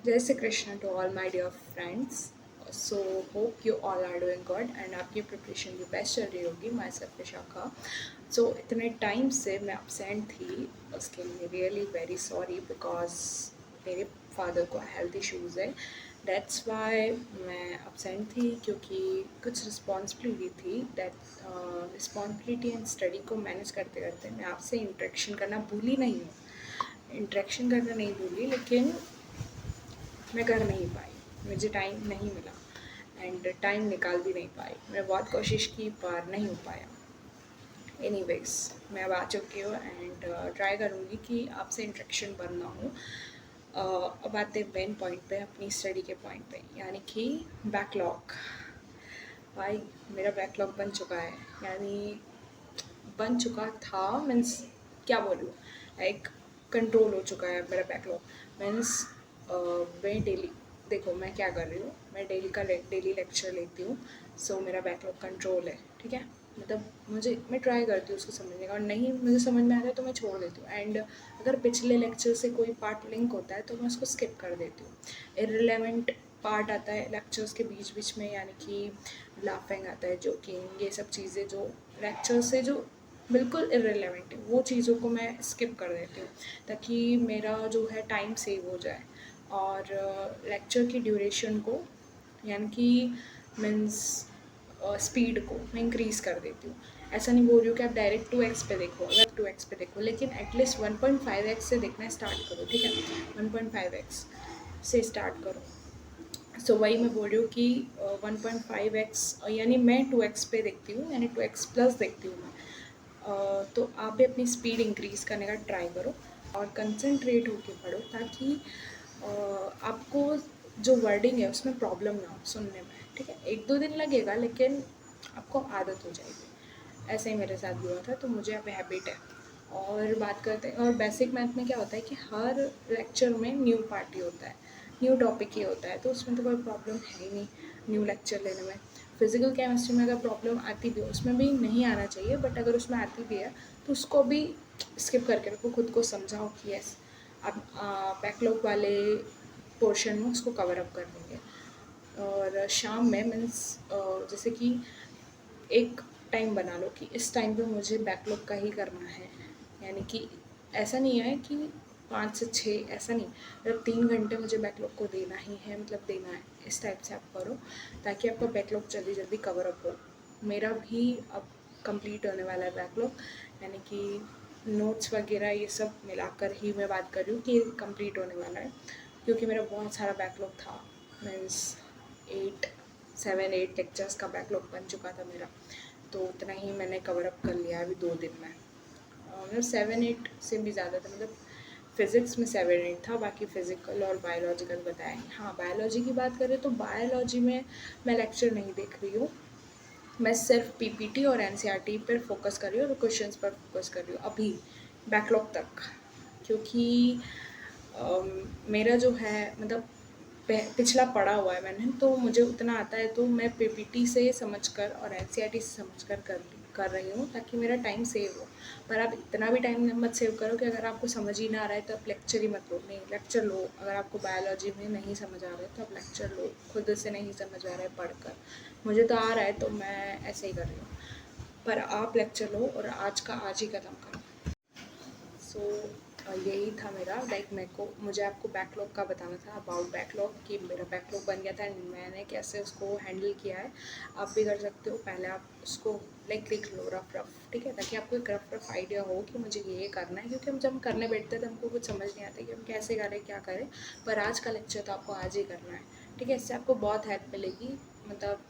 जय Shri Krishna to all my dear friends. So hope you all are doing good and आपकी preparation भी best चल रही होगी। My self Vishakha. सो इतने टाइम से मैं अपसेंट थी, उसके लिए रियली वेरी सॉरी बिकॉज मेरे फादर को हेल्थ इश्यूज़ है। दैट्स वाई मैं अपसेंट थी, क्योंकि कुछ रिस्पॉन्सिबिलिटी थी। दैट रिस्पॉन्सिबिलिटी एंड स्टडी को मैनेज करते करते मैं आपसे इंटरेक्शन करना भूली नहीं हूँ। इंटरेक्शन करना नहीं भूली, लेकिन मैं कर नहीं पाई, मुझे टाइम नहीं मिला एंड टाइम निकाल भी नहीं पाई। मैं बहुत कोशिश की पर नहीं हो पाया। एनीवेज, मैं अब आ चुकी हूँ एंड ट्राई करूँगी कि आपसे इंटरेक्शन बनना हो। अब आते हैं मेन पॉइंट पे, अपनी स्टडी के पॉइंट पे, यानी कि बैकलॉग। भाई मेरा बैकलॉग बन चुका है, यानी बन चुका था मीन्स क्या बोलूँ, लाइक कंट्रोल हो चुका है मेरा बैकलॉग। मीन्स मैं डेली, देखो मैं क्या कर रही हूँ, मैं डेली लेक्चर लेती हूँ। सो मेरा बैकलॉग कंट्रोल है, ठीक है। मतलब मैं ट्राई करती हूँ उसको समझने का, और नहीं मुझे समझ में आता है तो मैं छोड़ देती हूँ। एंड अगर पिछले लेक्चर से कोई पार्ट लिंक होता है तो मैं उसको स्किप कर देती हूँ। इररिलेवेंट पार्ट आता है लेक्चर्स के बीच बीच में, यानी कि लाफिंग आता है, जोकिंग, ये सब चीज़ें जो लेक्चर से जो बिल्कुल इररिलेवेंट है, वो चीज़ों को मैं स्किप कर देती हूँ ताकि मेरा जो है टाइम सेव हो जाए। और लेक्चर की ड्यूरेशन को, यानी कि मीन्स स्पीड को मैं इंक्रीज़ कर देती हूँ। ऐसा नहीं बोल रही हूँ कि आप डायरेक्ट 2x पे देखो, अगर 2x पे देखो, लेकिन एटलीस्ट 1.5x से देखना स्टार्ट करो, ठीक है। 1.5x से स्टार्ट करो। सो वही मैं बोल रही हूँ कि 1.5x, यानी मैं 2x पे देखती हूँ, यानी 2x प्लस देखती हूँ मैं। तो आप भी अपनी स्पीड इंक्रीज़ करने का ट्राई करो और कंसंट्रेट होके पढ़ो, ताकि आपको जो वर्डिंग है उसमें प्रॉब्लम ना हो सुनने में, ठीक है। 1-2 दिन लगेगा, लेकिन आपको आदत हो जाएगी। ऐसे ही मेरे साथ भी हुआ था, तो मुझे अब हैबिट है। और बात करते हैं, और बेसिक मैथ में क्या होता है कि हर लेक्चर में न्यू पार्ट ही होता है, न्यू टॉपिक ही होता है, तो उसमें तो कोई प्रॉब्लम है ही नहीं न्यू लेक्चर लेने में। फिज़िकल केमिस्ट्री में अगर प्रॉब्लम आती भी है, उसमें भी नहीं आना चाहिए, बट अगर उसमें आती भी है तो उसको भी स्किप करके रखो, खुद को समझाओ कि यस आप बैकलॉग वाले पोर्शन में उसको कवर अप कर देंगे। और शाम में मीन्स जैसे कि एक टाइम बना लो कि इस टाइम पे मुझे बैकलॉग का ही करना है, यानी कि ऐसा नहीं है कि 5 से 6, ऐसा नहीं, मतलब 3 घंटे मुझे बैकलॉग को देना ही है, मतलब देना है, इस टाइप से आप करो ताकि आपका बैकलॉग जल्दी जल्दी कवर अप हो। मेरा भी अब कंप्लीट होने वाला है बैकलॉग, यानी कि नोट्स वगैरह ये सब मिलाकर ही मैं बात कर रही हूँ कि कंप्लीट होने वाला है, क्योंकि मेरा बहुत सारा बैकलॉग था। मीन्स 7-8 लेक्चर्स का बैकलॉग बन चुका था मेरा, तो उतना ही मैंने कवर अप कर लिया अभी 2 दिन में। मतलब 7-8 से भी ज़्यादा था, मतलब फिज़िक्स में 7-8 था, बाकी फ़िज़िकल और बायोलॉजिकल बताएं। हाँ, बायोलॉजी की बात करें तो बायोलॉजी में मैं लेक्चर नहीं देख रही हूँ, मैं सिर्फ पीपीटी और एनसीईआरटी पर फोकस कर रही हूँ और क्वेश्चंस पर फोकस कर रही हूँ अभी बैकलॉग तक, क्योंकि मेरा जो है मतलब पिछला पढ़ा हुआ है मैंने, तो मुझे उतना आता है, तो मैं पीपीटी से समझकर और एनसीईआरटी से समझकर कर रही हूँ ताकि मेरा टाइम सेव हो। पर आप इतना भी टाइम मत सेव करो कि अगर आपको समझ ही ना आ रहा है तो आप लेक्चर ही मत लो। नहीं, लेक्चर लो। अगर आपको बायोलॉजी में नहीं समझ आ रहा है तो आप लेक्चर लो, खुद से नहीं समझ आ रहा है पढ़कर। मुझे तो आ रहा है तो मैं ऐसे ही कर रही हूँ, पर आप लेक्चर लो और आज का आज ही ख़त्म करो। सो यही था मेरा, लाइक मुझे आपको बैकलॉग का बताना था, अबाउट बैकलॉग, कि मेरा बैकलॉग बन गया था एंड मैंने कैसे उसको हैंडल किया है। आप भी कर सकते हो। पहले आप उसको लाइक लिख लो रफ रफ, ठीक है, ताकि आपको एक रफ रफ आइडिया हो कि मुझे ये करना है, क्योंकि हम जब करने बैठते हैं तो हमको कुछ समझ नहीं आता कि हम कैसे करें, क्या करें। पर आज का लेक्चर तो आपको आज ही करना है, ठीक है। इससे आपको बहुत हेल्प मिलेगी। मतलब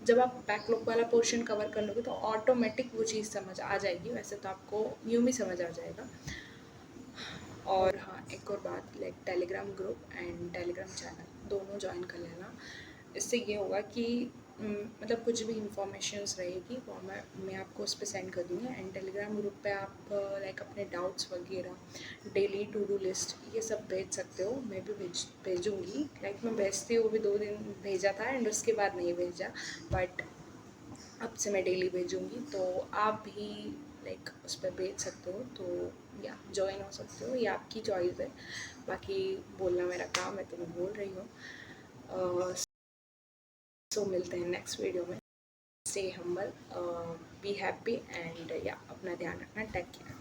जब आप बैकलॉग वाला पोर्शन कवर कर लोगे तो ऑटोमेटिक वो चीज़ समझ आ जाएगी, वैसे तो आपको यूँ भी समझ आ जाएगा। और हाँ, एक और बात, like Telegram group and Telegram channel दोनों ज्वाइन कर लेना। इससे ये होगा कि मतलब कुछ भी इंफॉर्मेशंस रहेगी वो मैं आपको उस पर सेंड कर दूँगी। एंड टेलीग्राम ग्रुप पे आप लाइक अपने डाउट्स वगैरह, डेली टू डू लिस्ट, ये सब भेज सकते हो। मैं भी भेजूँगी, लाइक मैं भेजती हूँ, भी 2 दिन भेजा था एंड उसके बाद नहीं भेजा, बट अब से मैं डेली भेजूँगी, तो आप भी लाइक उस पर भेज सकते हो। तो या ज्वाइन हो सकते हो, ये आपकी चॉइस है, बाकी बोलना मेरा काम है तो मैं बोल रही हूँ। सो मिलते हैं नेक्स्ट वीडियो में। Stay humble, be happy and या अपना ध्यान रखना, टेक केयर।